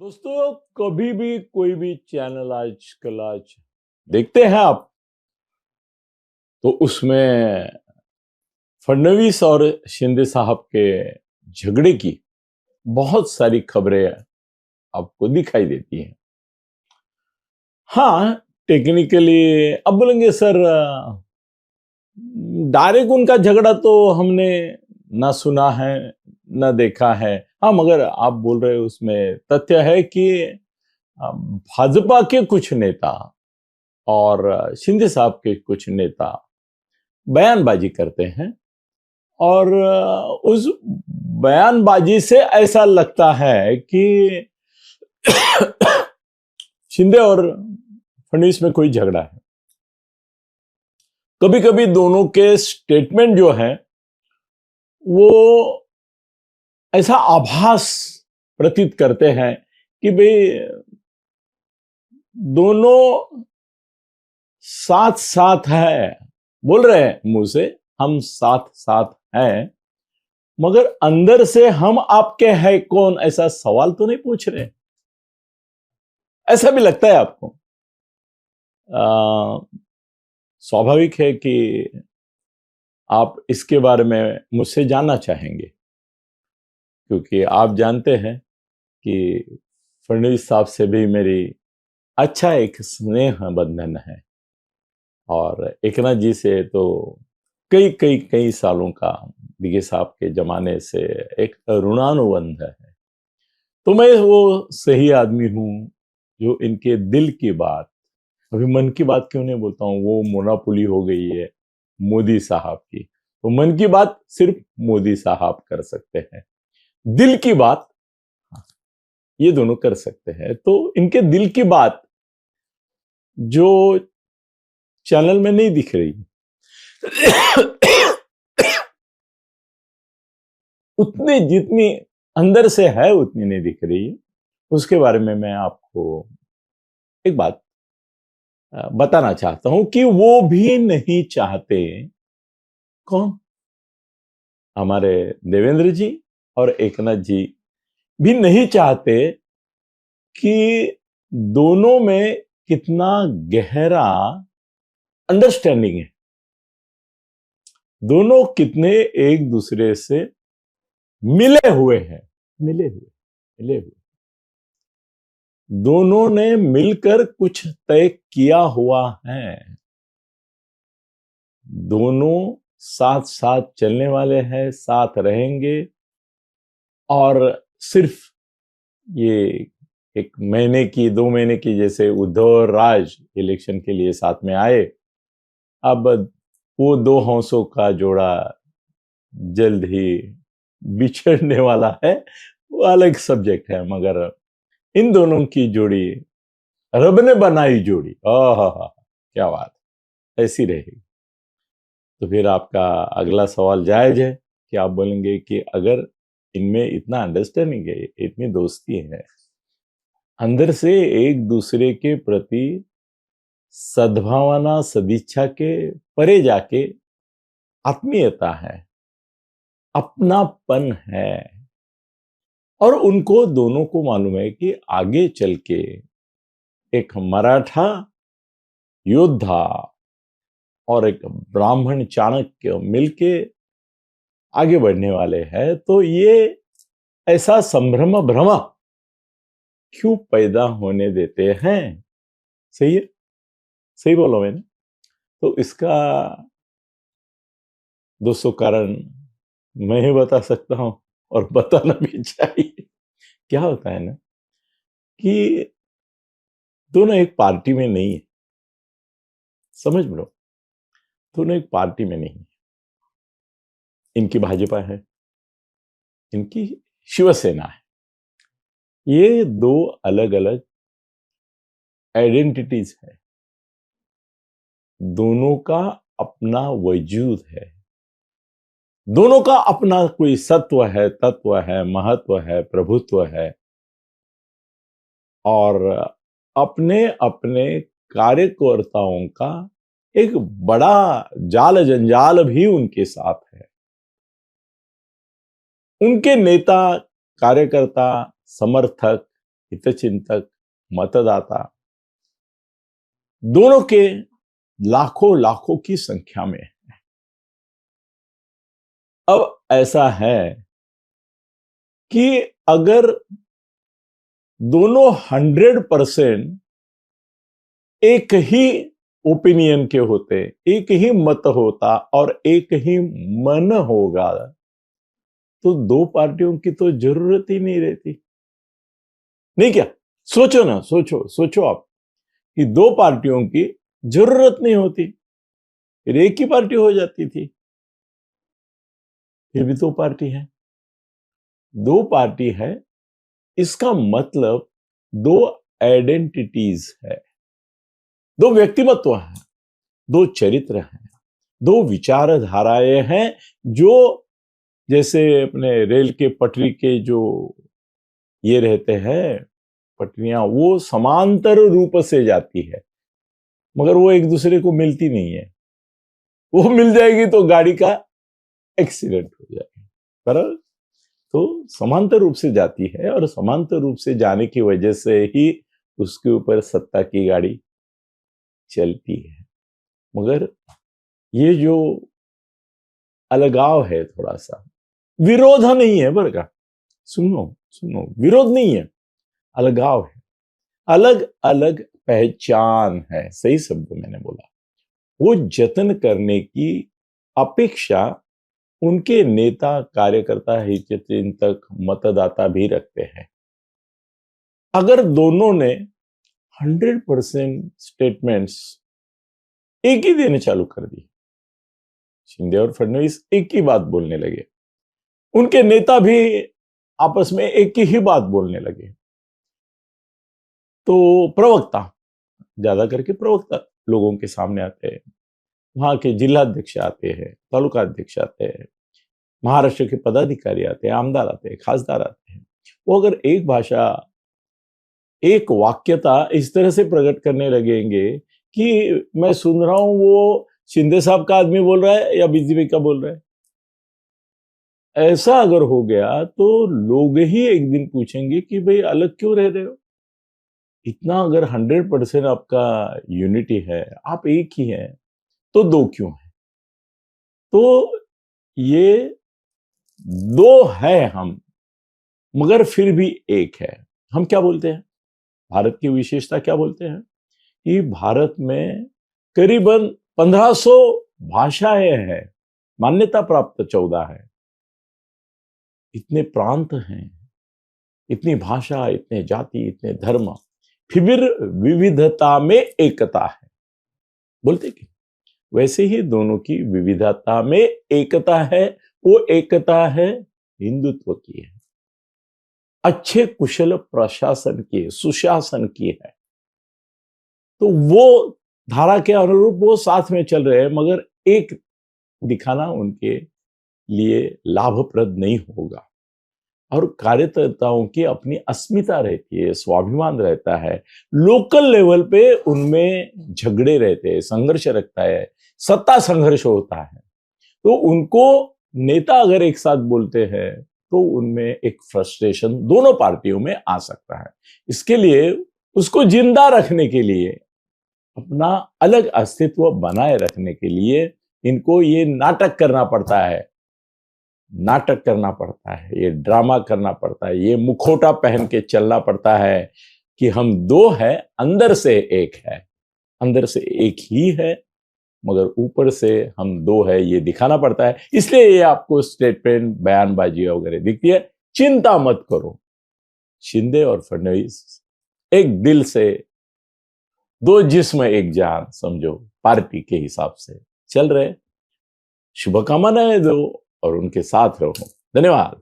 दोस्तों, कभी भी कोई भी चैनल आज देखते हैं आप, तो उसमें फडणवीस और शिंदे साहब के झगड़े की बहुत सारी खबरें आपको दिखाई देती हैं। हाँ, टेक्निकली अब बोलेंगे सर, डायरेक्ट उनका झगड़ा तो हमने ना सुना है ना देखा है। हाँ, मगर आप बोल रहे हो उसमें तथ्य है कि भाजपा के कुछ नेता और शिंदे साहब के कुछ नेता बयानबाजी करते हैं और उस बयानबाजी से ऐसा लगता है कि शिंदे और फडणवीस में कोई झगड़ा है। कभी कभी दोनों के स्टेटमेंट जो है वो ऐसा आभास प्रतीत करते हैं कि भाई दोनों साथ साथ है, बोल रहे हैं मुंह से हम साथ साथ हैं, मगर अंदर से हम आपके हैं कौन, ऐसा सवाल तो नहीं पूछ रहे। ऐसा भी लगता है आपको? स्वाभाविक है कि आप इसके बारे में मुझसे जानना चाहेंगे, क्योंकि आप जानते हैं कि फडणवीस साहब से भी मेरी अच्छा एक स्नेह बंधन है और एकनाथ जी से तो कई कई कई सालों का, दिगे साहब के जमाने से एक ऋणानुबंध है। तो मैं वो सही आदमी हूं जो इनके दिल की बात, अभी मन की बात क्यों नहीं बोलता हूं, वो मोनापुली हो गई है मोदी साहब की, तो मन की बात सिर्फ मोदी साहब कर सकते हैं, दिल की बात ये दोनों कर सकते हैं। तो इनके दिल की बात जो चैनल में नहीं दिख रही उतनी जितनी अंदर से है उतनी नहीं दिख रही। उसके बारे में मैं आपको एक बात बताना चाहता हूं कि वो भी नहीं चाहते। कौन? हमारे देवेंद्र जी और एकनाथ जी भी नहीं चाहते कि दोनों में कितना गहरा अंडरस्टैंडिंग है, दोनों कितने एक दूसरे से मिले हुए हैं, मिले हुए दोनों ने मिलकर कुछ तय किया हुआ है, दोनों साथ साथ चलने वाले हैं, साथ रहेंगे। और सिर्फ ये एक महीने की 2 महीने की, जैसे उद्धव और राज इलेक्शन के लिए साथ में आए, अब वो दो हंसों का जोड़ा जल्द ही बिछड़ने वाला है, वो अलग सब्जेक्ट है। मगर इन दोनों की जोड़ी रब ने बनाई जोड़ी, क्या बात, ऐसी रहेगी। तो फिर आपका अगला सवाल जायज है कि आप बोलेंगे कि अगर इनमें इतना अंडरस्टैंडिंग है, इतनी दोस्ती है, अंदर से एक दूसरे के प्रति सद्भावना सदिच्छा के परे जाके आत्मीयता है, अपनापन है, और उनको दोनों को मालूम है कि आगे चल के एक मराठा योद्धा और एक ब्राह्मण चाणक्य मिलके आगे बढ़ने वाले हैं। तो ये ऐसा संभ्रम भ्रम क्यों पैदा होने देते हैं? सही है, सही बोला मैंने। तो इसका दोस्तों कारण मैं ही बता सकता हूं और बताना भी चाहिए। क्या होता है ना कि दोनों एक पार्टी में नहीं है, समझ लो, दोनों एक पार्टी में नहीं है। इनकी भाजपा है, इनकी शिवसेना है। ये दो अलग अलग आइडेंटिटीज है, दोनों का अपना वजूद है, दोनों का अपना कोई सत्व है, तत्व है, महत्व है, प्रभुत्व है, और अपने अपने कार्यकर्ताओं का एक बड़ा जाल जंजाल भी उनके साथ है। उनके नेता, कार्यकर्ता, समर्थक हितचिंतक, मतदाता दोनों के लाखों लाखों की संख्या में। अब ऐसा है कि अगर दोनों 100% एक ही ओपिनियन के होते, एक ही मत होता और एक ही मन होगा, तो दो पार्टियों की तो जरूरत ही नहीं रहती। नहीं क्या? सोचो ना, सोचो आप कि दो पार्टियों की जरूरत नहीं होती, फिर एक ही पार्टी हो जाती थी। फिर भी दो पार्टी है, दो पार्टी है, इसका मतलब दो आइडेंटिटीज है, दो व्यक्तिमत्व हैं, दो चरित्र हैं, दो विचारधाराएं हैं, जो जैसे अपने रेल के पटरी के जो ये रहते हैं पटरियां, वो समांतर रूप से जाती है, मगर वो एक दूसरे को मिलती नहीं है। वो मिल जाएगी तो गाड़ी का एक्सीडेंट हो जाएगा। पर तो समांतर रूप से जाती है, और समांतर रूप से जाने की वजह से ही उसके ऊपर सत्ता की गाड़ी चलती है। मगर ये जो अलगाव है, थोड़ा सा विरोध नहीं है बरका, सुनो, विरोध नहीं है, अलगाव है, अलग अलग पहचान है, सही शब्द मैंने बोला। वो जतन करने की अपेक्षा उनके नेता, कार्यकर्ता, हितचिंतक, मतदाता भी रखते हैं। अगर दोनों ने 100% स्टेटमेंट्स एक ही देने चालू कर दी, शिंदे और फडणवीस एक ही बात बोलने लगे, उनके नेता भी आपस में एक ही बात बोलने लगे, तो प्रवक्ता, ज्यादा करके प्रवक्ता लोगों के सामने आते हैं, वहां के जिलाध्यक्ष आते हैं, तालुका अध्यक्ष आते हैं, महाराष्ट्र के पदाधिकारी आते हैं, आमदार आते हैं, खासदार आते हैं। वो अगर एक भाषा, एक वाक्यता इस तरह से प्रकट करने लगेंगे कि मैं सुन रहा हूं वो शिंदे साहब का आदमी बोल रहा है या बीजेपी का बोल रहा है, ऐसा अगर हो गया तो लोग ही एक दिन पूछेंगे कि भाई अलग क्यों रह रहे हो। इतना अगर 100% आपका यूनिटी है, आप एक ही हैं, तो दो क्यों है? तो ये दो है हम, मगर फिर भी एक है। हम क्या बोलते हैं, भारत की विशेषता क्या बोलते हैं कि भारत में करीबन 1500 भाषाएं हैं, मान्यता प्राप्त 14 है। इतने प्रांत हैं, इतनी भाषा, इतने जाति, इतने धर्म, फिर विविधता में एकता है बोलते कि वैसे ही दोनों की विविधता में एकता है। वो एकता है हिंदुत्व की है, अच्छे कुशल प्रशासन की है, सुशासन की है। तो वो धारा के अनुरूप वो साथ में चल रहे हैं, मगर एक दिखाना उनके लिए लाभप्रद नहीं होगा। और कार्यकर्ताओं की अपनी अस्मिता रहती है, स्वाभिमान रहता है, लोकल लेवल पे उनमें झगड़े रहते हैं, संघर्ष रखता है, सत्ता संघर्ष होता है। तो उनको नेता अगर एक साथ बोलते हैं तो उनमें एक फ्रस्ट्रेशन दोनों पार्टियों में आ सकता है। इसके लिए उसको जिंदा रखने के लिए, अपना अलग अस्तित्व बनाए रखने के लिए इनको ये नाटक करना पड़ता है, ये ड्रामा करना पड़ता है, ये मुखौटा पहन के चलना पड़ता है कि हम दो हैं, अंदर से एक है, अंदर से एक ही है, मगर ऊपर से हम दो है, ये दिखाना पड़ता है। इसलिए ये आपको स्टेटमेंट, बयानबाजी वगैरह दिखती है। चिंता मत करो, शिंदे और फडणवीस एक दिल से, दो जिस्म एक जान समझो, पार्टी के हिसाब से चल रहे। शुभकामनाएं दो और उनके साथ रहो। धन्यवाद।